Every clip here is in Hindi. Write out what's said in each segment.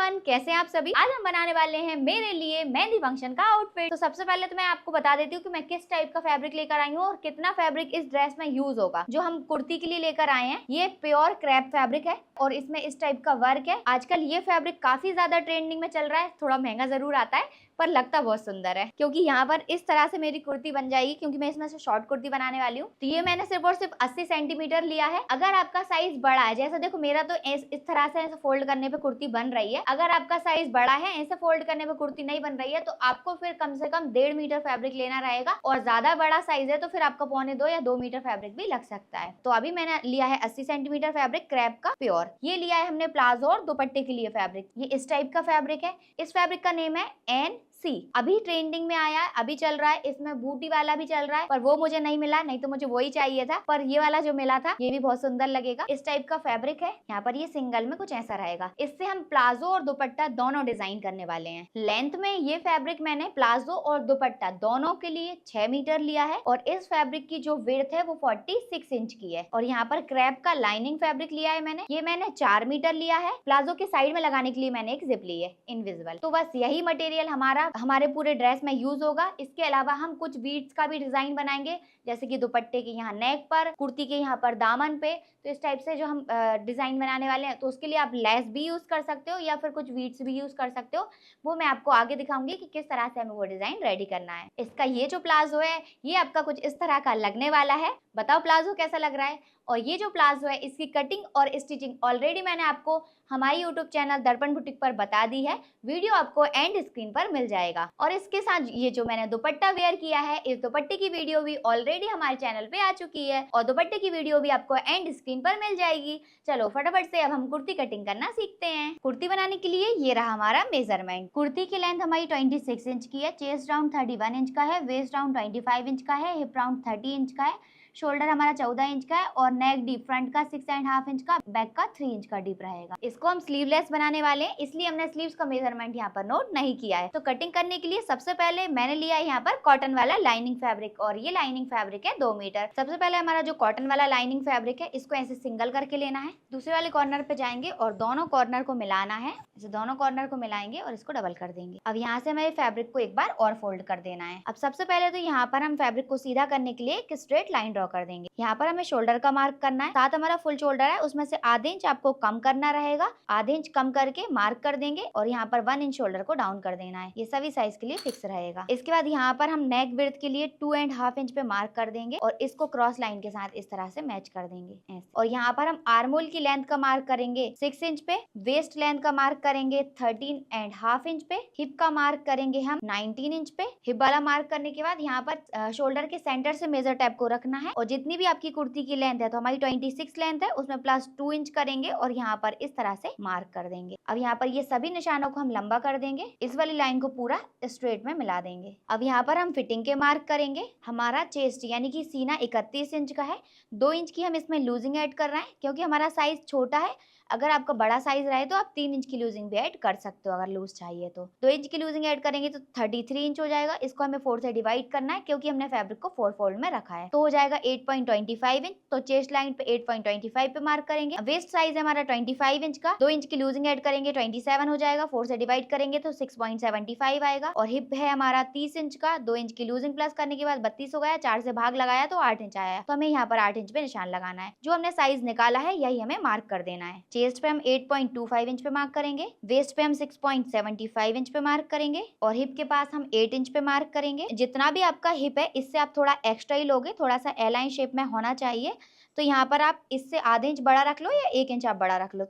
एवरीवन, कैसे हैं आप सभी। आज हम बनाने वाले हैं मेरे लिए मेहंदी फंक्शन का आउटफिट। तो सबसे पहले तो मैं आपको बता देती हूँ कि मैं किस टाइप का फैब्रिक लेकर आई हूँ और कितना फैब्रिक इस ड्रेस में यूज होगा। जो हम कुर्ती के लिए लेकर आए हैं ये प्योर क्रैप फैब्रिक है और इसमें इस टाइप का वर्क है। आजकल ये फैब्रिक काफी ज्यादा ट्रेंडिंग में चल रहा है। थोड़ा महंगा जरूर आता है पर लगता बहुत सुंदर है, क्योंकि यहाँ पर इस तरह से मेरी कुर्ती बन जाएगी, क्योंकि मैं इसमें से शॉर्ट कुर्ती बनाने वाली हूँ। तो ये मैंने सिर्फ और सिर्फ 80 सेंटीमीटर लिया है। अगर आपका साइज बड़ा है, जैसा देखो मेरा तो इस तरह से ऐसे फोल्ड करने पे कुर्ती बन रही है। अगर आपका साइज बड़ा है, ऐसे फोल्ड करने पे कुर्ती नहीं बन रही है, तो आपको फिर कम से कम 1.5 मीटर फैब्रिक लेना रहेगा। और ज्यादा बड़ा साइज है तो फिर आपको 1.25 या 2 मीटर फैब्रिक भी लग सकता है। तो अभी मैंने लिया है 80 सेंटीमीटर फैब्रिक क्रैप का प्योर। ये लिया है हमने प्लाजो और दुपट्टे के लिए फैब्रिक। ये इस टाइप का फैब्रिक है। इस फैब्रिक का नेम है NC। अभी ट्रेंडिंग में आया है, अभी चल रहा है। इसमें बूटी वाला भी चल रहा है पर वो मुझे नहीं मिला, नहीं तो मुझे वही चाहिए था। पर ये वाला जो मिला था ये भी बहुत सुंदर लगेगा। इस टाइप का फैब्रिक है। यहाँ पर ये सिंगल में कुछ ऐसा रहेगा। इससे हम प्लाजो और दुपट्टा दोनों डिजाइन करने वाले हैं। लेंथ में ये फैब्रिक मैंने प्लाजो और दुपट्टा दोनों के लिए 6 मीटर लिया है और इस फैब्रिक की जो विड्थ है वो 46 इंच की है। और यहाँ पर क्रैप का लाइनिंग फैब्रिक लिया है मैंने। ये मैंने 4 मीटर लिया है। प्लाजो के साइड में लगाने के लिए मैंने एक जिप ली है इनविजिबल। तो बस यही मटेरियल हमारे पूरे ड्रेस में यूज होगा। इसके अलावा हम कुछ बीड्स का भी डिजाइन बनाएंगे, जैसे कि दुपट्टे के यहाँ नेक पर, कुर्ती के यहाँ पर दामन पे। तो इस टाइप से जो हम डिजाइन बनाने वाले हैं, तो उसके लिए आप लेस भी यूज कर सकते हो या फिर कुछ बीड्स भी यूज कर सकते हो। वो मैं आपको आगे दिखाऊंगी कि किस तरह से हमें वो डिजाइन रेडी करना है। इसका ये जो प्लाजो है ये आपका कुछ इस तरह का लगने वाला है। बताओ प्लाजो कैसा लग रहा है। और ये जो प्लाजो है इसकी कटिंग और स्टिचिंग ऑलरेडी मैंने आपको हमारी यूट्यूब चैनल दर्पण बुटीक पर बता दी है। वीडियो आपको एंड स्क्रीन पर मिल जाएगा। और इसके साथ ये जो मैंने दुपट्टा वेयर किया है, इस दुपट्टे की वीडियो भी ऑलरेडी हमारे चैनल पे आ चुकी है और दुपट्टे की वीडियो भी आपको एंड स्क्रीन पर मिल जाएगी। चलो फटाफट से अब हम कुर्ती कटिंग करना सीखते हैं। कुर्ती बनाने के लिए ये रहा हमारा मेजरमेंट। कुर्ती की लेंथ हमारी 26 इंच की है, चेस्ट राउंड 31 इंच का है, वेस्ट राउंड 25 इंच का है, हिप राउंड 30 इंच का है, शोल्डर हमारा 14 इंच का है और नेक डीप फ्रंट का 6.5 इंच का, बैक का 3 इंच का डीप रहेगा। इसको हम स्लीवलेस बनाने वाले हैं, इसलिए हमने स्लीव्स का मेजरमेंट यहाँ पर नोट नहीं किया है। तो कटिंग करने के लिए सबसे पहले मैंने लिया है यहाँ पर कॉटन वाला लाइनिंग फैब्रिक और ये लाइनिंग फैब्रिक है 2 मीटर। सबसे पहले हमारा जो कॉटन वाला लाइनिंग फैब्रिक है इसको ऐसे सिंगल करके लेना है। दूसरे वाले कॉर्नर पे जाएंगे और दोनों कॉर्नर को मिलाना है। ऐसे दोनों कॉर्नर को मिलाएंगे और इसको डबल कर देंगे। अब यहाँ से हमें फैब्रिक को एक बार और फोल्ड कर देना है। अब सबसे पहले तो यहाँ पर हम फैब्रिक को सीधा करने के लिए एक स्ट्रेट लाइन ड्रॉ कर देंगे। यहाँ पर हमें शोल्डर का मार्क करना है। साथ हमारा फुल शोल्डर है, उसमें से आधे इंच आपको कम करना रहेगा। आधे इंच कम करके मार्क कर देंगे और यहाँ पर 1 इंच शोल्डर को डाउन कर देना है। ये सभी साइज के लिए फिक्स रहेगा। इसके बाद यहाँ पर हम नेक विड्थ के लिए 2.5 इंच पे मार्क कर देंगे और इसको क्रॉस लाइन के साथ इस तरह से मैच कर देंगे। और यहाँ पर हम आर्मोल की लेंथ का मार्क करेंगे 6 इंच पे, वेस्ट लेंथ का मार्क करेंगे 13.5 इंच पे, हिप का मार्क करेंगे हम 19 इंच पे। हिप वाला मार्क करने के बाद यहाँ पर शोल्डर के सेंटर से मेजर टेप को रखना है और जितनी भी आपकी कुर्ती की लेंथ है, तो हमारी 26 लेंथ है, उसमें प्लस 2 इंच करेंगे और यहाँ पर इस तरह से मार्क कर देंगे। अब यहाँ पर ये सभी निशानों को हम लंबा कर देंगे। इस वाली लाइन को पूरा स्ट्रेट में मिला देंगे। अब यहाँ पर हम फिटिंग के मार्क करेंगे। हमारा चेस्ट यानी कि सीना 31 इंच का है। 2 इंच की हम इसमें लूजिंग ऐड कर रहे हैं, क्योंकि हमारा साइज छोटा है। अगर आपका बड़ा साइज रहे तो आप 3 इंच की लूजिंग भी ऐड कर सकते हो, अगर लूज चाहिए तो। 2 इंच की लूजिंग ऐड करेंगे तो 33 इंच हो जाएगा। इसको हमें 4 से डिवाइड करना है, क्योंकि हमने फैब्रिक को 4 फोल्ड में रखा है। तो हो जाएगा 8.25 इंच। तो चेस्ट लाइन पे 8.25 पे मार्क करेंगे। वेस्ट साइज है हमारा 25 इंच का। 2 इंच की लूजिंग ऐड करेंगे 27 हो जाएगा। 4 से डिवाइड करेंगे तो 6.75 आएगा। और हिप है हमारा 30 इंच का। 2 इंच की लूजिंग प्लस करने के बाद 32 हो गया। 4 से भाग लगाया तो 8 इंच आया। तो हमें यहाँ पर 8 इंच पे निशान लगाना है। जो हमने साइज निकाला है यही हमें मार्क कर देना है। चेस्ट पे हम 8.25 इंच पे मार्क करेंगे। वेस्ट पे हम 6.75 इंच पे मार्क करेंगे और हिप के पास हम 8 इंच पे मार्क करेंगे। जितना भी आपका हिप है इससे आप थोड़ा एक्स्ट्रा ही लोगे, थोड़ा सा एलाइन शेप में होना चाहिए। तो यहाँ पर आप इससे आधे इंच बड़ा रख लो या 1 इंच आप बड़ा रख लो।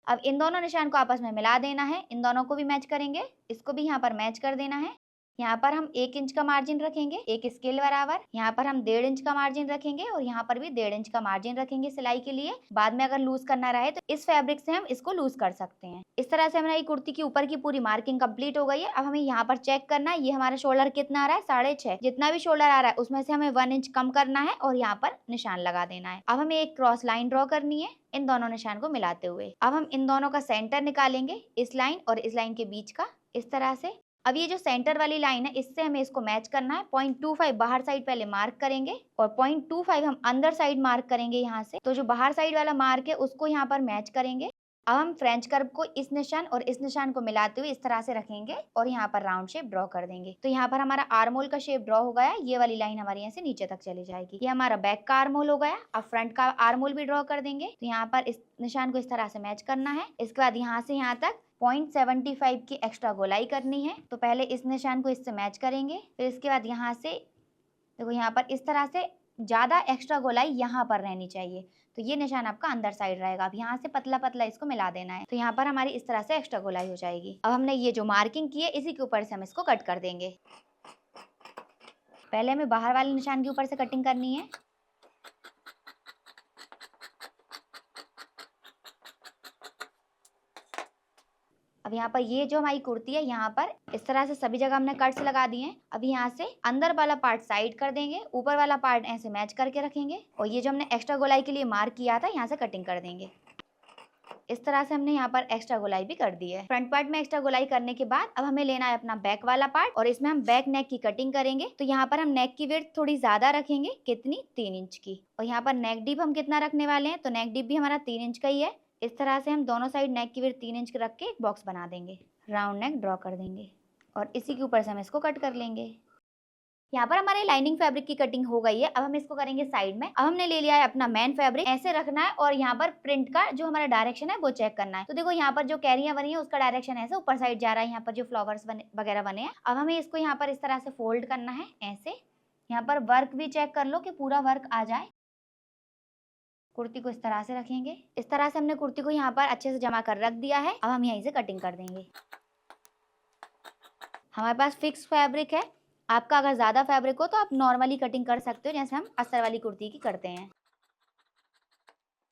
अब इन दोनों निशान को आपस में मिला देना है। इन दोनों को भी मैच करेंगे, इसको भी यहाँ पर मैच कर देना है। यहाँ पर हम 1 इंच का मार्जिन रखेंगे, एक स्केल बराबर। यहाँ पर हम 1.5 इंच का मार्जिन रखेंगे और यहाँ पर भी 1.5 इंच का मार्जिन रखेंगे सिलाई के लिए। बाद में अगर लूज करना रहे तो इस फैब्रिक से हम इसको लूज कर सकते हैं। इस तरह से हमारी कुर्ती की ऊपर की पूरी मार्किंग कंप्लीट हो गई है। अब हमें यहाँ पर चेक करना है ये हमारा शोल्डर कितना आ रहा है, 6.5। जितना भी शोल्डर आ रहा है उसमें से हमें 1 इंच कम करना है और यहाँ पर निशान लगा देना है। अब हमें एक क्रॉस लाइन ड्रॉ करनी है इन दोनों निशान को मिलाते हुए। अब हम इन दोनों का सेंटर निकालेंगे, इस लाइन और इस लाइन के बीच का, इस तरह से। अब ये जो सेंटर वाली लाइन है इससे हमें इसको मैच करना है। 0.25 बाहर साइड पहले मार्क करेंगे और 0.25 हम अंदर साइड मार्क करेंगे यहाँ से। तो जो बाहर साइड वाला मार्क है उसको यहाँ पर मैच करेंगे अब हम फ्रेंच कर्व को इस निशान और इस निशान को मिलाते हुए इस तरह से रखेंगे और यहाँ पर राउंड शेप ड्रॉ कर देंगे। तो यहाँ पर हमारा आर्मोल का शेप ड्रॉ हो गया। ये वाली लाइन हमारे यहाँ से नीचे तक चली जाएगी। ये हमारा बैक का आर्मोल हो गया। अब फ्रंट का आर्मोल भी ड्रॉ कर देंगे। तो यहाँ पर इस निशान को इस तरह से मैच करना है। इसके बाद यहाँ से यहाँ तक 0.75 की एक्स्ट्रा गोलाई करनी है। तो पहले इस निशान को इससे मैच करेंगे, फिर इसके बाद यहाँ से देखो यहाँ पर इस तरह से ज्यादा एक्स्ट्रा गोलाई यहाँ पर रहनी चाहिए। तो ये निशान आपका अंदर साइड रहेगा। अब यहाँ से पतला पतला इसको मिला देना है। तो यहाँ पर हमारी इस तरह से एक्स्ट्रा गोलाई हो जाएगी। अब हमने ये जो मार्किंग की है इसी के ऊपर से हम इसको कट कर देंगे। पहले हमें बाहर वाले निशान के ऊपर से कटिंग करनी है। अब यहाँ पर ये जो हमारी कुर्ती है यहाँ पर इस तरह से सभी जगह हमने कट्स लगा दिए हैं। अब यहाँ से अंदर वाला पार्ट साइड कर देंगे, ऊपर वाला पार्ट ऐसे मैच करके रखेंगे और ये जो हमने एक्स्ट्रा गोलाई के लिए मार्क किया था यहाँ से कटिंग कर देंगे। इस तरह से हमने यहाँ पर एक्स्ट्रा गोलाई भी कर दी है। फ्रंट पार्ट में एक्स्ट्रा गोलाई करने के बाद अब हमें लेना है अपना बैक वाला पार्ट और इसमें हम बैक नेक की कटिंग करेंगे। तो यहाँ पर हम नेक की विड्थ थोड़ी ज्यादा रखेंगे, कितनी 3 इंच की। और यहाँ पर नेक डीप हम कितना रखने वाले हैं, तो नेक डीप भी हमारा 3 इंच का ही है। इस तरह से हम दोनों साइड नेक की विड्थ 3 इंच रख के एक बॉक्स बना देंगे, राउंड नेक ड्रॉ कर देंगे और इसी के ऊपर से हम इसको कट कर लेंगे। यहाँ पर हमारे लाइनिंग फैब्रिक की कटिंग हो गई है। अब हम इसको करेंगे साइड में। अब हमने ले लिया है अपना मेन फैब्रिक, ऐसे रखना है और यहाँ पर प्रिंट का जो हमारा डायरेक्शन है वो चेक करना है। तो देखो यहाँ पर जो कैरियां बनी है उसका डायरेक्शन ऐसे ऊपर साइड जा रहा है। यहाँ पर जो फ्लावर्स वगैरह बने हैं, अब हमें इसको यहाँ पर इस तरह से फोल्ड करना है ऐसे। यहाँ पर वर्क भी चेक कर लो कि पूरा वर्क आ जाए। कुर्ती को इस तरह से रखेंगे। इस तरह से हमने कुर्ती को यहाँ पर अच्छे से जमा कर रख दिया है। अब हम यहीं से कटिंग कर देंगे। हमारे पास फिक्स फैब्रिक है। आपका अगर ज्यादा फैब्रिक हो तो आप नॉर्मली कटिंग कर सकते हो, जैसे हम अस्तर वाली कुर्ती की करते हैं।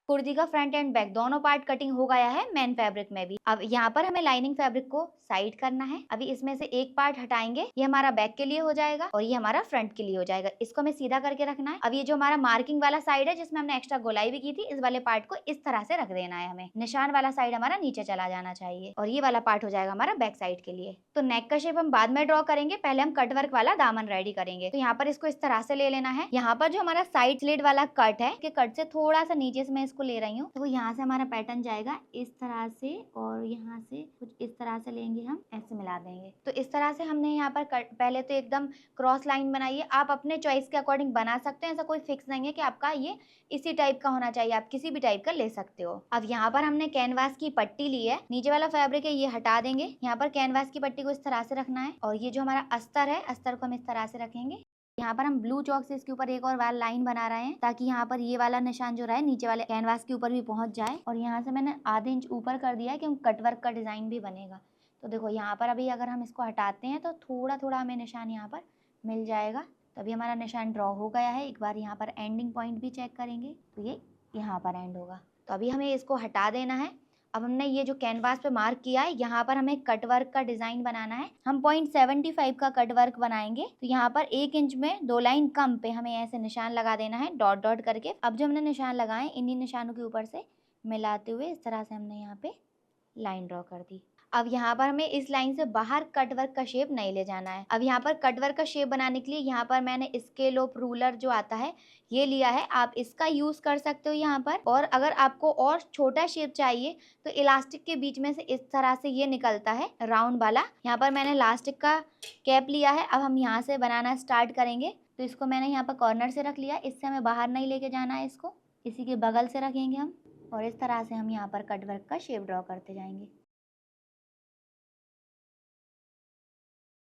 कुर्ती का फ्रंट एंड बैक दोनों पार्ट कटिंग हो गया है मेन फैब्रिक में भी। अब यहाँ पर हमें लाइनिंग फैब्रिक को साइड करना है। अभी इसमें से एक पार्ट हटाएंगे, ये हमारा बैक के लिए हो जाएगा और ये हमारा फ्रंट के लिए हो जाएगा। इसको हमें सीधा करके रखना है। अब ये जो हमारा मार्किंग वाला साइड है जिसमें हमने एक्स्ट्रा गोलाई भी की थी, इस वाले पार्ट को इस तरह से रख देना है। हमें निशान वाला साइड हमारा नीचे चला जाना चाहिए और ये वाला पार्ट हो जाएगा हमारा बैक साइड के लिए। तो नेक का शेप हम बाद में ड्रॉ करेंगे, पहले हम कट वर्क वाला दामन रेडी करेंगे। तो यहाँ पर इसको इस तरह से ले लेना है। यहाँ पर जो हमारा साइड स्लिट वाला कट है, के कट से थोड़ा सा नीचे से मैं इसको ले रही हूँ। तो यहाँ से हमारा पैटर्न जाएगा इस तरह से और यहाँ से कुछ इस तरह से लेंगे, हम ऐसे मिला देंगे। तो इस तरह से हमने यहाँ पर पहले तो एकदम क्रॉस लाइन बनाई है। आप अपने चॉइस के अकॉर्डिंग बना सकते हैं, ऐसा कोई फिक्स नहीं है कि आपका ये इसी टाइप का होना चाहिए, आप किसी भी टाइप का ले सकते हो। अब यहाँ पर हमने कैनवास की पट्टी ली है, नीचे वाला फैब्रिक है ये हटा देंगे। यहाँ पर कैनवास की पट्टी को इस तरह से रखना है और ये जो हमारा अस्तर है, अस्तर को हम इस तरह से रखेंगे। यहाँ पर हम ब्लू चौक से इसके ऊपर एक और वाल लाइन बना रहे हैं ताकि यहाँ पर ये वाला निशान जो रहे नीचे वाले कैनवास के ऊपर भी पहुंच जाए। और यहाँ से मैंने आधे इंच ऊपर कर दिया है क्योंकि कटवर्क का डिजाइन भी बनेगा। तो देखो यहाँ पर अभी अगर हम इसको हटाते हैं तो थोड़ा थोड़ा हमें निशान यहाँ पर मिल जाएगा। तो अभी हमारा निशान ड्रॉ हो गया है। एक बार यहाँ पर एंडिंग पॉइंट भी चेक करेंगे तो ये यहाँ पर एंड होगा। तो अभी हमें इसको हटा देना है। अब हमने ये जो कैनवास पे मार्क किया है, यहाँ पर हमें कट वर्क का डिजाइन बनाना है। हम 0.75 का कट वर्क बनाएंगे। तो यहाँ पर 1 इंच में 2 लाइन कम पे हमें ऐसे निशान लगा देना है डॉट डॉट करके। अब जो हमने निशान लगाए इन्हीं निशानों के ऊपर से मिलाते हुए इस तरह से हमने यहाँ पे लाइन ड्रॉ कर दी। अब यहाँ पर हमें इस लाइन से बाहर कट वर्क का शेप नहीं ले जाना है। अब यहाँ पर कट वर्क का शेप बनाने के लिए यहाँ पर मैंने स्केल ऑफ रूलर जो आता है ये लिया है, आप इसका यूज कर सकते हो यहाँ पर। और अगर आपको और छोटा शेप चाहिए तो इलास्टिक के बीच में से इस तरह से ये निकलता है राउंड वाला, यहाँ पर मैंने इलास्टिक का कैप लिया है। अब हम यहाँ से बनाना स्टार्ट करेंगे। तो इसको मैंने यहाँ पर कॉर्नर से रख लिया, इससे हमें बाहर नहीं लेके जाना है, इसको इसी के बगल से रखेंगे हम और इस तरह से हम यहाँ पर कट वर्क का शेप ड्रॉ करते जाएंगे।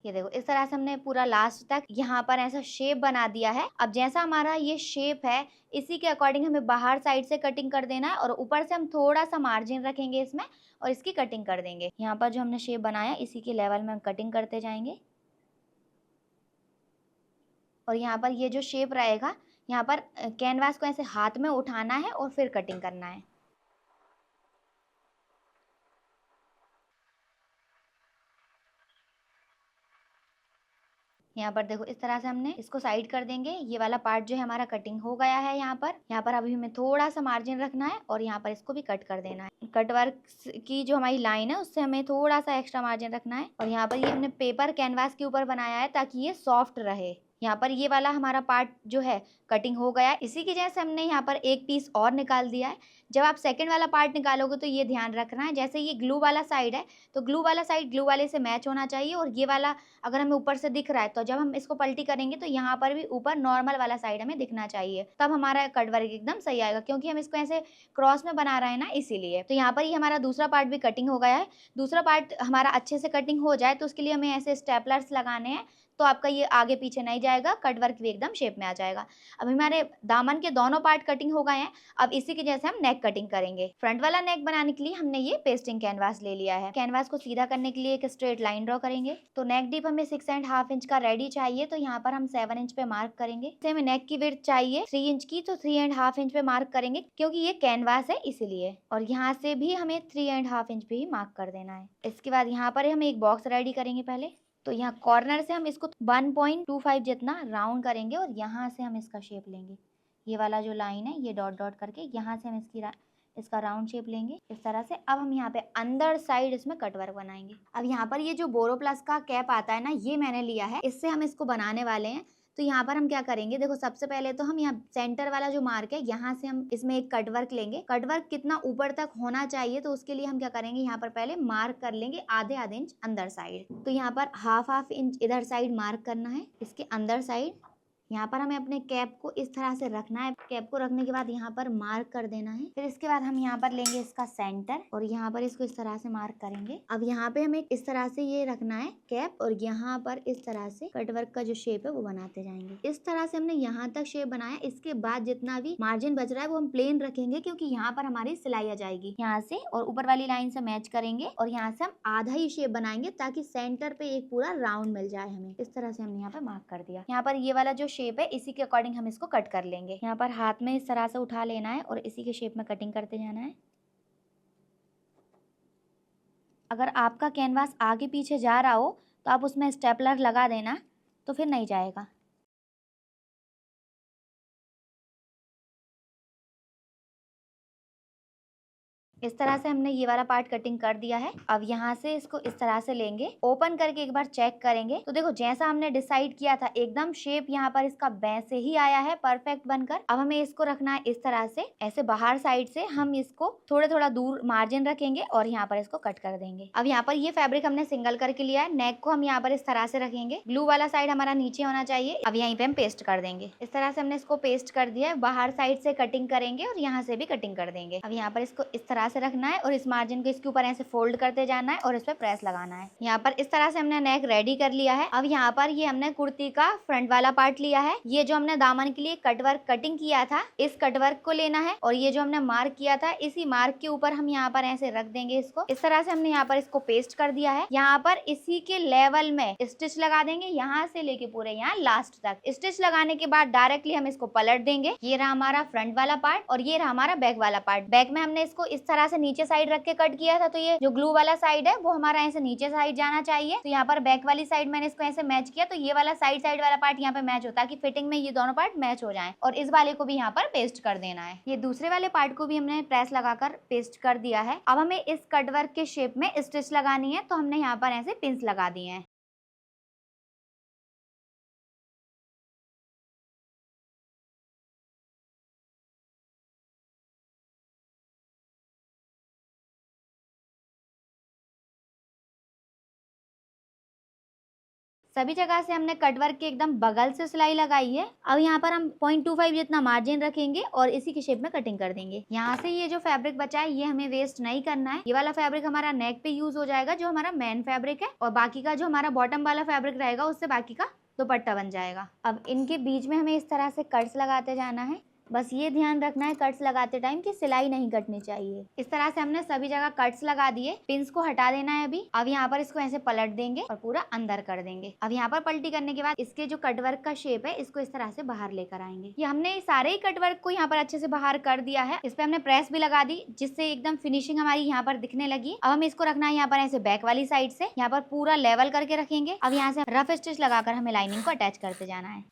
ये देखो इस तरह से हमने पूरा लास्ट तक यहाँ पर ऐसा शेप बना दिया है। अब जैसा हमारा ये शेप है इसी के अकॉर्डिंग हमें बाहर साइड से कटिंग कर देना है और ऊपर से हम थोड़ा सा मार्जिन रखेंगे इसमें और इसकी कटिंग कर देंगे। यहाँ पर जो हमने शेप बनाया इसी के लेवल में हम कटिंग करते जाएंगे और यहाँ पर ये जो शेप रहेगा यहाँ पर कैनवास को ऐसे हाथ में उठाना है और फिर कटिंग करना है। यहाँ पर देखो इस तरह से हमने इसको साइड कर देंगे। ये वाला पार्ट जो है हमारा कटिंग हो गया है। यहाँ पर अभी हमें थोड़ा सा मार्जिन रखना है और यहाँ पर इसको भी कट कर देना है। कट वर्क की जो हमारी लाइन है उससे हमें थोड़ा सा एक्स्ट्रा मार्जिन रखना है और यहाँ पर ये हमने पेपर कैनवास के ऊपर बनाया है ताकि ये सॉफ्ट रहे। यहाँ पर ये वाला हमारा पार्ट जो है कटिंग हो गया है। इसी की वजह से हमने यहाँ पर एक पीस और निकाल दिया है। जब आप सेकंड वाला पार्ट निकालोगे तो ये ध्यान रखना है, जैसे ये ग्लू वाला साइड है तो ग्लू वाला साइड ग्लू वाले से मैच होना चाहिए, और ये वाला अगर हमें ऊपर से दिख रहा है तो जब हम इसको पलटी करेंगे तो यहाँ पर भी ऊपर नॉर्मल वाला साइड हमें दिखना चाहिए, तब हमारा कट वर्क एकदम सही आएगा, क्योंकि हम इसको ऐसे क्रॉस में बना रहे हैं ना, इसीलिए। तो यहाँ पर ही हमारा दूसरा पार्ट भी कटिंग हो गया है। दूसरा पार्ट हमारा अच्छे से कटिंग हो जाए तो उसके लिए हमें ऐसे स्टेपलर्स लगाने हैं, तो आपका ये आगे पीछे नहीं जाएगा, कट वर्क भी एकदम शेप में आ जाएगा। अब हमारे दामन के दोनों पार्ट कटिंग हो गए हैं। अब इसी के जैसे हम नेक कटिंग करेंगे। फ्रंट वाला नेक बनाने के लिए हमने ये पेस्टिंग कैनवास ले लिया है। कैनवास को सीधा करने के लिए एक स्ट्रेट लाइन ड्रॉ करेंगे। तो नेक डीप हमें 6.5 इंच का रेडी चाहिए, तो यहाँ पर हम 7 इंच पे मार्क करेंगे। हमें नेक की विड्थ चाहिए 3 इंच की, तो 3.5 इंच पे मार्क करेंगे, क्योंकि ये कैनवास है इसीलिए। और यहाँ से भी हमें 3.5 इंच पे ही मार्क कर देना है। इसके बाद यहाँ पर हम एक बॉक्स रेडी करेंगे पहले। तो यहाँ कॉर्नर से हम इसको 1.25 जितना राउंड करेंगे, और यहाँ से हम इसका शेप लेंगे। ये वाला जो लाइन है ये डॉट डॉट करके यहाँ से हम इसका राउंड शेप लेंगे इस तरह से। अब हम यहाँ पे अंदर साइड इसमें कटवर्क बनाएंगे। अब यहाँ पर ये जो बोरोप्लस का कैप आता है ना, ये मैंने लिया है, इससे हम इसको बनाने वाले हैं। तो यहाँ पर हम क्या करेंगे, देखो सबसे पहले तो हम यहाँ सेंटर वाला जो मार्क है यहाँ से हम इसमें एक कटवर्क लेंगे। कटवर्क कितना ऊपर तक होना चाहिए, तो उसके लिए हम क्या करेंगे, यहाँ पर पहले मार्क कर लेंगे आधे आधे इंच अंदर साइड। तो यहाँ पर हाफ इंच इधर साइड मार्क करना है, इसके अंदर साइड। यहाँ पर हमें अपने कैप को इस तरह से रखना है। कैप को रखने के बाद यहाँ पर मार्क कर देना है। फिर इसके बाद हम यहाँ पर लेंगे इसका सेंटर, और यहाँ पर इसको इस तरह से मार्क करेंगे। अब यहाँ पे हमें इस तरह से ये रखना है कैप, और यहाँ पर इस तरह से कटवर्क का जो शेप है वो बनाते जाएंगे। इस तरह से हमने यहाँ तक शेप बनाया। इसके बाद जितना भी मार्जिन बच रहा है वो हम प्लेन रखेंगे, क्योंकि यहाँ पर हमारी सिलाई आ जाएगी यहाँ से, और ऊपर वाली लाइन से मैच करेंगे, और यहाँ से हम आधा ही शेप बनाएंगे ताकि सेंटर पे एक पूरा राउंड मिल जाए हमें। इस तरह से हमने यहाँ पे मार्क कर दिया। यहाँ पर ये वाला जो शेप है इसी के अकॉर्डिंग हम इसको कट कर लेंगे। यहाँ पर हाथ में इस तरह से उठा लेना है और इसी के शेप में कटिंग करते जाना है। अगर आपका कैनवास आगे पीछे जा रहा हो तो आप उसमें स्टेपलर लगा देना, तो फिर नहीं जाएगा। इस तरह से हमने ये वाला पार्ट कटिंग कर दिया है। अब यहाँ से इसको इस तरह से लेंगे, ओपन करके एक बार चेक करेंगे। तो देखो जैसा हमने डिसाइड किया था एकदम शेप यहाँ पर इसका वैसे ही आया है परफेक्ट बनकर। अब हमें इसको रखना है इस तरह से, ऐसे बाहर साइड से हम इसको थोड़ा थोड़ा दूर मार्जिन रखेंगे और यहाँ पर इसको कट कर देंगे। अब यहाँ पर ये फैब्रिक हमने सिंगल करके लिया है। नेक को हम यहाँ पर इस तरह से रखेंगे, ग्लू वाला साइड हमारा नीचे होना चाहिए। अब यहीं पे हम पेस्ट कर देंगे। इस तरह से हमने इसको पेस्ट कर दिया है। बाहर साइड से कटिंग करेंगे और यहाँ से भी कटिंग कर देंगे। अब यहाँ पर इसको इस तरह से रखना है और इस मार्जिन को इसके ऊपर ऐसे फोल्ड करते जाना है और इस पे प्रेस लगाना है। यहाँ पर इस तरह से हमने नेक रेडी कर लिया है। अब यहाँ पर ये हमने कुर्ती का फ्रंट वाला पार्ट लिया है। ये जो हमने दामन के लिए कटवर्क कटिंग किया था, इस कटवर्क को लेना है, और ये जो हमने मार्क किया था इसी मार्क के ऊपर हम यहाँ पर ऐसे रख देंगे इसको। इस तरह से हमने यहाँ पर इसको पेस्ट कर दिया है। यहाँ पर इसी के लेवल में स्टिच लगा देंगे, यहाँ से लेके पूरे यहाँ लास्ट तक। स्टिच लगाने के बाद डायरेक्टली हम इसको पलट देंगे। ये रहा हमारा फ्रंट वाला पार्ट और ये रहा हमारा बैक वाला पार्ट। बैक में हमने इसको इस तरह से नीचे साइड रख के कट किया था, तो ये जो ग्लू वाला साइड है वो हमारा ऐसे नीचे साइड जाना चाहिए। तो यहाँ पर बैक वाली साइड मैंने इसको ऐसे मैच किया, तो ये वाला साइड वाला पार्ट यहाँ पे मैच होता है कि फिटिंग में ये दोनों पार्ट मैच हो जाएं। और इस वाले को भी यहाँ पर पेस्ट कर देना है। ये दूसरे वाले पार्ट को भी हमने प्रेस लगाकर पेस्ट कर दिया है। अब हमें इस कटवर्क के शेप में स्टिच लगानी है, तो हमने यहाँ पर ऐसे पिंस लगा दिए हैं। सभी जगह से हमने कटवर्क के एकदम बगल से सिलाई लगाई है। अब यहाँ पर हम 0.25 जितना मार्जिन रखेंगे और इसी के शेप में कटिंग कर देंगे। यहाँ से ये जो फैब्रिक बचा है ये हमें वेस्ट नहीं करना है। ये वाला फैब्रिक हमारा नेक पे यूज हो जाएगा, जो हमारा मेन फैब्रिक है, और बाकी का जो हमारा बॉटम वाला फैब्रिक रहेगा उससे बाकी का दुपट्टा बन जाएगा। अब इनके बीच में हमें इस तरह से कट्स लगाते जाना है। बस ये ध्यान रखना है कट्स लगाते टाइम कि सिलाई नहीं कटनी चाहिए। इस तरह से हमने सभी जगह कट्स लगा दिए। पिंस को हटा देना है अभी। अब यहाँ पर इसको ऐसे पलट देंगे और पूरा अंदर कर देंगे। अब यहाँ पर पलटी करने के बाद इसके जो कटवर्क का शेप है इसको इस तरह से बाहर लेकर आएंगे। ये हमने सारे ही कटवर्क को यहाँ पर अच्छे से बाहर कर दिया है। इस पे हमने प्रेस भी लगा दी, जिससे एकदम फिनिशिंग हमारी यहाँ पर दिखने लगी। अब हमें इसको रखना है यहाँ पर ऐसे बैक वाली साइड से, यहाँ पर पूरा लेवल करके रखेंगे। अब यहाँ से रफ स्टिच लगाकर हमें लाइनिंग को अटैच करते जाना है।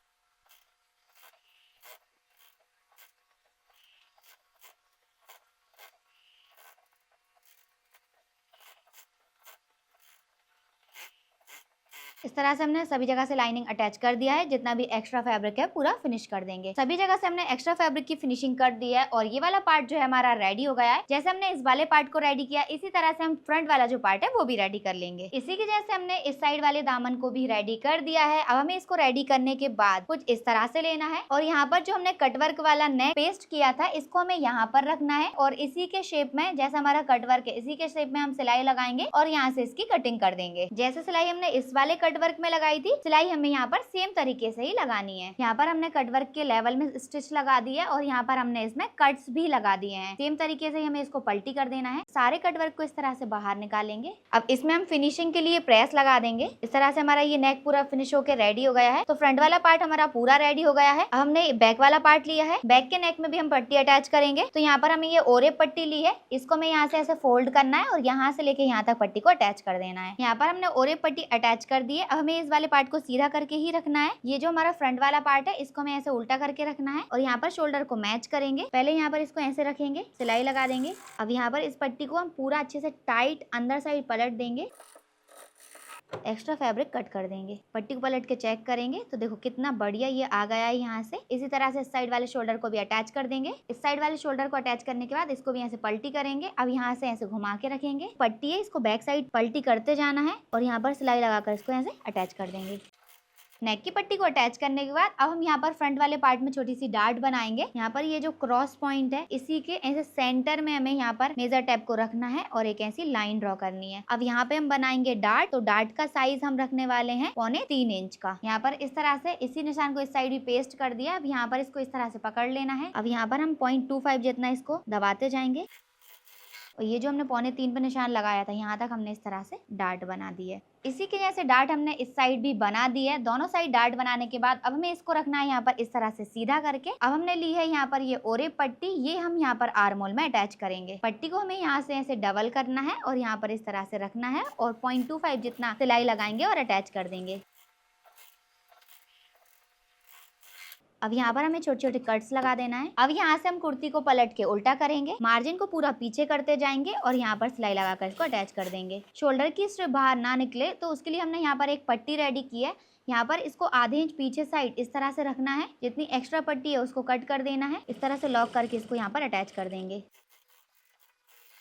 इस तरह से हमने सभी जगह से लाइनिंग अटैच कर दिया है। जितना भी एक्स्ट्रा फैब्रिक है पूरा फिनिश कर देंगे। सभी जगह से हमने एक्स्ट्रा फैब्रिक की फिनिशिंग कर दी है और ये वाला पार्ट जो है हमारा रेडी हो गया है। जैसे हमने इस वाले पार्ट को रेडी किया इसी तरह से हम फ्रंट वाला जो पार्ट है वो भी रेडी कर लेंगे। इसी के जैसे हमने इस साइड वाले दामन को भी रेडी कर दिया है। अब हमें इसको रेडी करने के बाद कुछ इस तरह से लेना है और यहाँ पर जो हमने कटवर्क वाला नेक पेस्ट किया था इसको हमें यहाँ पर रखना है और इसी के शेप में जैसा हमारा कटवर्क है इसी के शेप में हम सिलाई लगाएंगे और यहाँ से इसकी कटिंग कर देंगे। जैसे सिलाई हमने इस वाले कटवर्क में लगाई थी सिलाई हमें यहाँ पर सेम तरीके से ही लगानी है। यहाँ पर हमने कटवर्क के लेवल में स्टिच लगा दी है और यहाँ पर हमने इसमें कट्स भी लगा दिए हैं। सेम तरीके से हमें इसको पलटी कर देना है। सारे कटवर्क को इस तरह से बाहर निकालेंगे। अब इसमें हम फिनिशिंग के लिए प्रेस लगा देंगे। इस तरह से हमारा ये नेक पूरा फिनिश होकर रेडी हो गया है। तो फ्रंट वाला पार्ट हमारा पूरा रेडी हो गया है। अब हमने बैक वाला पार्ट लिया है। बैक के नेक में भी हम पट्टी अटैच करेंगे। तो यहाँ पर हमें ये ओरेप पट्टी ली है, इसको हमें यहाँ से ऐसे फोल्ड करना है और यहाँ से लेके यहाँ तक पट्टी को अटैच कर देना है। यहाँ पर हमने ओरेप पट्टी अटैच कर दी है। अब हमें इस वाले पार्ट को सीधा करके ही रखना है। ये जो हमारा फ्रंट वाला पार्ट है इसको हमें ऐसे उल्टा करके रखना है और यहाँ पर शोल्डर को मैच करेंगे। पहले यहाँ पर इसको ऐसे रखेंगे, सिलाई लगा देंगे। अब यहाँ पर इस पट्टी को हम पूरा अच्छे से टाइट अंदर साइड पलट देंगे, एक्स्ट्रा फैब्रिक कट कर देंगे। पट्टी को पलट के चेक करेंगे तो देखो कितना बढ़िया ये आ गया है यहाँ से। इसी तरह से इस साइड वाले शोल्डर को भी अटैच कर देंगे। इस साइड वाले शोल्डर को अटैच करने के बाद इसको भी ऐसे पलटी करेंगे। अब यहाँ से ऐसे घुमा के रखेंगे। पट्टी है इसको बैक साइड पलटी करते जाना है और यहाँ पर सिलाई लगाकर इसको ऐसे अटैच कर देंगे। नेक की पट्टी को अटैच करने के बाद अब हम यहाँ पर फ्रंट वाले पार्ट में छोटी सी डार्ट बनाएंगे। यहाँ पर ये जो क्रॉस पॉइंट है इसी के ऐसे सेंटर में हमें यहाँ पर मेजर टेप को रखना है और एक ऐसी लाइन ड्रॉ करनी है। अब यहाँ पे हम बनाएंगे डार्ट। तो डार्ट का साइज हम रखने वाले हैं 3.25 इंच का। यहाँ पर इस तरह से इसी निशान को इस साइड भी पेस्ट कर दिया। अब यहाँ पर इसको इस तरह से पकड़ लेना है। अब यहाँ पर हम 0.25 जितना इसको दबाते जाएंगे और ये जो हमने 3.25 पे निशान लगाया था यहाँ तक हमने इस तरह से डार्ट बना दी है। इसी के जैसे डार्ट हमने इस साइड भी बना दी है। दोनों साइड डार्ट बनाने के बाद अब हमें इसको रखना है यहाँ पर इस तरह से सीधा करके। अब हमने ली है यहाँ पर ये ओरेप पट्टी, ये हम यहाँ पर आर्म होल में अटैच करेंगे। पट्टी को हमें यहाँ से ऐसे डबल करना है और यहाँ पर इस तरह से रखना है और 0.25 जितना सिलाई लगाएंगे और अटैच कर देंगे। अब यहाँ पर हमें छोटे छोटे कट्स लगा देना है। अब यहाँ से हम कुर्ती को पलट के उल्टा करेंगे, मार्जिन को पूरा पीछे करते जाएंगे और यहाँ पर सिलाई लगाकर इसको अटैच कर देंगे। शोल्डर की स्ट्रिप बाहर ना निकले तो उसके लिए हमने यहाँ पर एक पट्टी रेडी की है। यहाँ पर इसको आधे इंच पीछे साइड इस तरह से रखना है। जितनी एक्स्ट्रा पट्टी है उसको कट कर देना है। इस तरह से लॉक करके इसको यहाँ पर अटैच कर देंगे।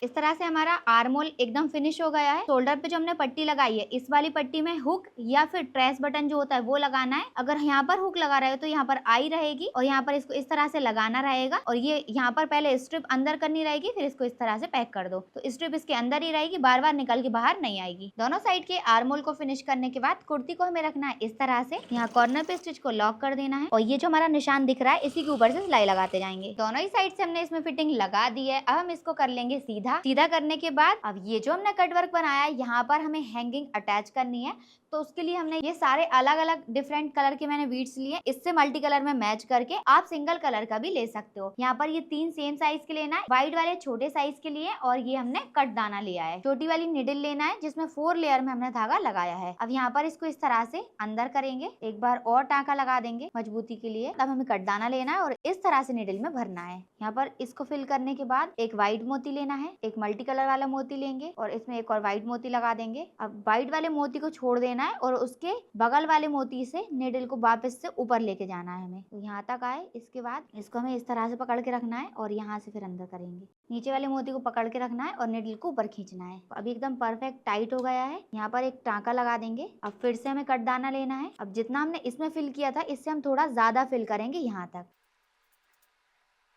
इस तरह से हमारा आर्म होल एकदम फिनिश हो गया है। शोल्डर पे जो हमने पट्टी लगाई है इस वाली पट्टी में हुक या फिर ट्रेस बटन जो होता है वो लगाना है। अगर यहाँ पर हुक लगा रहे हो तो यहाँ पर आई रहेगी और यहाँ पर इसको इस तरह से लगाना रहेगा और ये यहाँ पर पहले स्ट्रिप अंदर करनी रहेगी, फिर इसको इस तरह से पैक कर दो तो स्ट्रिप इसके अंदर ही रहेगी, बार बार निकल के बाहर नहीं आएगी। दोनों साइड के आर्म होल को फिनिश करने के बाद कुर्ती को हमें रखना है इस तरह से। यहाँ कॉर्नर पे स्टिच को लॉक कर देना है और ये जो हमारा निशान दिख रहा है इसी के ऊपर से सिलाई लगाते जाएंगे। दोनों ही साइड से हमने इसमें फिटिंग लगा दी है। अब हम इसको कर लेंगे सीधा। सीधा करने के बाद अब ये जो हमने कटवर्क बनाया है यहाँ पर हमें हैंगिंग अटैच करनी है। तो उसके लिए हमने ये सारे अलग अलग डिफरेंट कलर के मैंने बीड्स लिए। इससे मल्टी कलर में मैच करके आप सिंगल कलर का भी ले सकते हो। यहाँ पर ये 3 सेम साइज के लेना है, व्हाइट वाले छोटे साइज के लिए और ये हमने कट दाना लिया है। छोटी वाली निडल लेना है जिसमें 4 लेयर में हमने धागा लगाया है। अब यहाँ पर इसको इस तरह से अंदर करेंगे, एक बार और टाँका लगा देंगे मजबूती के लिए। अब हमें कट दाना लेना है और इस तरह से निडल में भरना है। यहाँ पर इसको फिल करने के बाद एक व्हाइट मोती लेना है, एक मल्टी कलर वाला मोती लेंगे और इसमें एक और व्हाइट मोती लगा देंगे। अब व्हाइट वाले मोती को छोड़ देना है और उसके बगल वाले मोती से निडल को वापस से ऊपर लेके जाना है हमें। तो यहाँ तक आए, इसके बाद इसको हमें इस तरह से पकड़ के रखना है और यहाँ से फिर अंदर करेंगे। नीचे वाले मोती को पकड़ के रखना है और निडल को ऊपर खींचना है। अभी एकदम परफेक्ट टाइट हो गया है। यहाँ पर एक टाँका लगा देंगे। अब फिर से हमें कट दाना लेना है। अब जितना हमने इसमें फिल किया था इससे हम थोड़ा ज्यादा फिल करेंगे यहाँ तक।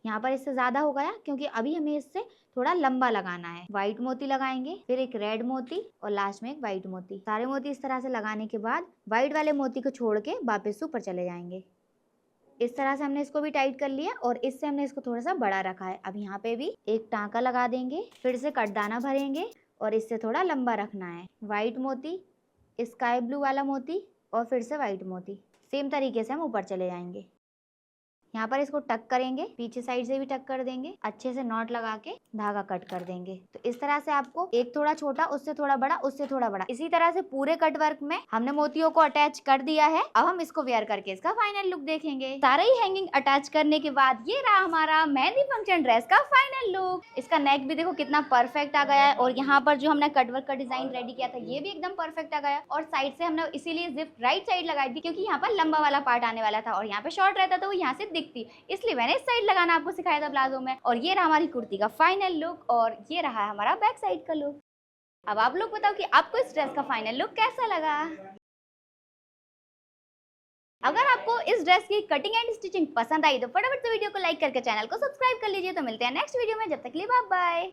यहाँ पर इससे ज्यादा हो गया क्योंकि अभी हमें इससे थोड़ा लंबा लगाना है। व्हाइट मोती लगाएंगे, फिर एक रेड मोती और लास्ट में एक व्हाइट मोती। सारे मोती इस तरह से लगाने के बाद व्हाइट वाले मोती को छोड़ के वापस ऊपर चले जाएंगे। इस तरह से हमने इसको भी टाइट कर लिया और इससे हमने इसको थोड़ा सा बड़ा रखा है। अब यहाँ पे भी एक टाँका लगा देंगे, फिर से कट दाना भरेंगे और इससे थोड़ा लंबा रखना है। व्हाइट मोती, स्काई ब्लू वाला मोती और फिर से व्हाइट मोती। सेम तरीके से हम ऊपर चले जाएंगे। यहाँ पर इसको टक करेंगे, पीछे साइड से भी टक कर देंगे, अच्छे से नॉट लगा के धागा कट कर देंगे। तो इस तरह से आपको एक थोड़ा छोटा, उससे थोड़ा बड़ा, उससे थोड़ा बड़ा, इसी तरह से पूरे कट वर्क में हमने मोतियों को अटैच कर दिया है। अब हम इसको वेयर करके इसका फाइनल लुक देखेंगे। सारा ही हैंगिंग अटैच करने के बाद ये रहा हमारा मेहंदी फंक्शन ड्रेस का फाइनल लुक। इसका नेक भी देखो कितना परफेक्ट आ गया है, और यहाँ पर जो हमने कट वर्क का डिजाइन रेडी किया था ये भी एकदम परफेक्ट आ गया। और साइड से हमने इसीलिए जिप राइट साइड लगाई थी, क्योंकि यहाँ पर लंबा वाला पार्ट आने वाला था और यहाँ पे शॉर्ट रहता था, वो यहाँ से दिखती, इसलिए मैंने इस साइड लगाना आपको सिखाया था प्लाजो में। और ये रहा हमारी कुर्ती का फाइनल लुक, और ये रहा हमारा बैक साइड का लुक। अब आप लोग बताओ कि आपको इस ड्रेस का फाइनल लुक कैसा लगा। अगर आपको इस ड्रेस की कटिंग एंड स्टिचिंग पसंद आई तो फटाफट से वीडियो को लाइक करके चैनल को सब्सक्राइब कर लीजिए। तो मिलते हैं नेक्स्ट वीडियो में, जब तक के लिए बाय बाय।